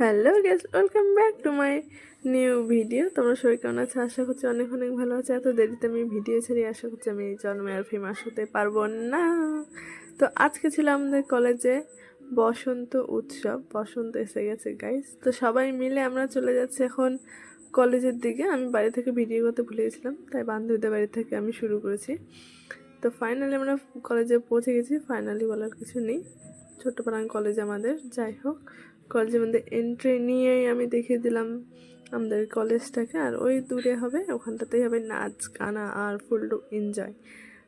Hello guys, welcome back to my new video. তোমরা সবাই কেমন আছো? আশা করছি অনেক অনেক ভালো আছে। এত দেরিতে আমি ভিডিও ছাড়ি, আশা করছি আমি এই জন্মে আর ফেমাস হতে পারবো না। তো আজকে ছিল আমাদের কলেজে বসন্ত উৎসব। বসন্ত এসে গেছে গাইস। তো সবাই মিলে আমরা চলে যাচ্ছি এখন কলেজের দিকে। আমি বাড়ি থেকে ভিডিও করতে ভুলে গেছিলাম, তাই বান্ধবীদের বাড়ি থেকে আমি শুরু করেছি। তো ফাইনালি আমরা কলেজে পৌঁছে গেছি। ফাইনালি বলার কিছু নেই, ছোট্টপাড়াং কলেজ আমাদের। যাই হোক, কলেজের মধ্যে এন্ট্রি নিয়েই আমি দেখিয়ে দিলাম আমাদের কলেজটাকে। আর ওই দূরে হবে, ওখানটাতেই হবে নাচ গানা আর ফুল টু এনজয়।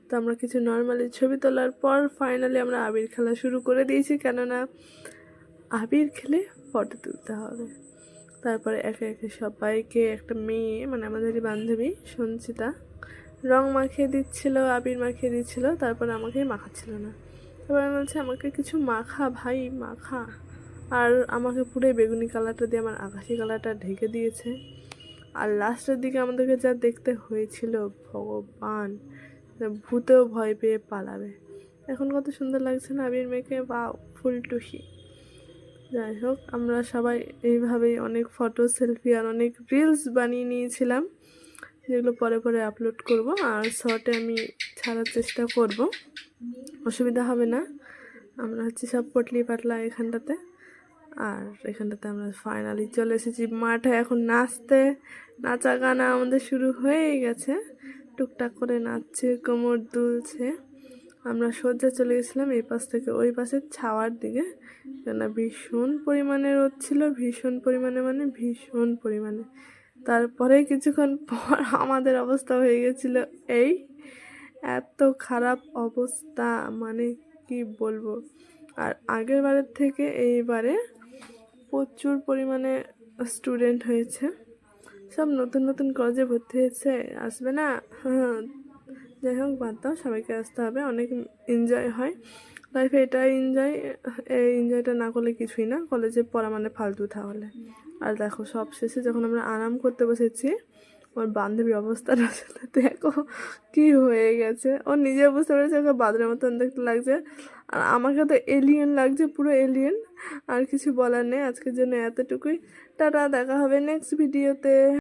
তো আমরা কিছু নর্মালি ছবি তোলার পর ফাইনালি আমরা আবির খেলা শুরু করে দিয়েছি, কেননা আবির খেলে ফটো তুলতে হবে। তারপরে একে একে সবাইকে, একটা মেয়ে মানে আমাদেরই বান্ধবী সঞ্চিতা রং মাখিয়ে দিচ্ছিল, আবির মাখিয়ে দিচ্ছিল। তারপরে আমাকে মাখাচ্ছিল না। তারপর আমি বলছি, আমাকে কিছু মাখা ভাই, মাখা। আর আমাকে পুরো বেগুনি কালারটা দিয়ে আমার আকাশি কালারটা ঢেকে দিয়েছে। আর লাস্টের দিকে আমাদেরকে যা দেখতে হয়েছিল, ভগবান, ভূতেও ভয় পেয়ে পালাবে। এখন কত সুন্দর লাগছে না আবির মেখে, বা ফুল টুসি। যাই হোক, আমরা সবাই এইভাবেই অনেক ফটো, সেলফি আর অনেক রিলস বানিয়ে নিয়েছিলাম, যেগুলো পরে পরে আপলোড করব। আর শর্টে আমি ছাড়ার চেষ্টা করব, অসুবিধা হবে না। আমরা হচ্ছে সব পটলি পাতলা এখানটাতে। আর এখানটাতে আমরা ফাইনালি চলে এসেছি মাঠে। এখন নাচা গানা আমাদের শুরু হয়ে গেছে। টুকটাক করে নাচছে, কোমর দুলছে। আমরা সোজা চলে গেছিলাম এই পাশ থেকে ওই পাশে ছাওয়ার দিকে, কেন ভীষণ পরিমাণে রোদ ছিল, ভীষণ পরিমাণে মানে ভীষণ পরিমাণে। তারপরে কিছুক্ষণ পর আমাদের অবস্থা হয়ে গেছিল এই, এত খারাপ অবস্থা মানে কি বলবো। আর আগের বারের থেকে এইবারে প্রচুর পরিমাণে স্টুডেন্ট হয়েছে, সব নতুন নতুন কলেজে ভর্তি হয়েছে, আসবে না? যাই হোক, বাদ দাও, সবাইকে আসতে হবে। অনেক এনজয় হয় লাইফে, এটাই এনজয়। এই এনজয়টা না করলে কিছুই না, কলেজে পড়া মানে ফালতু তাহলে। আর দেখো, সব শেষে যখন আমরা আরাম করতে বসেছি, আমার বান্ধবীর অবস্থাটা আসলে দেখো কি হয়ে গেছে। ও নিজে বুঝতে পেরেছে ওকে বাদরের মতন দেখতে লাগছে, আর আমাকে তো এলিয়েন লাগছে, পুরো এলিয়েন। আর কিছু বলার নেই, আজকের জন্য এতটুকুই। টাটা, দেখা হবে নেক্সট ভিডিওতে।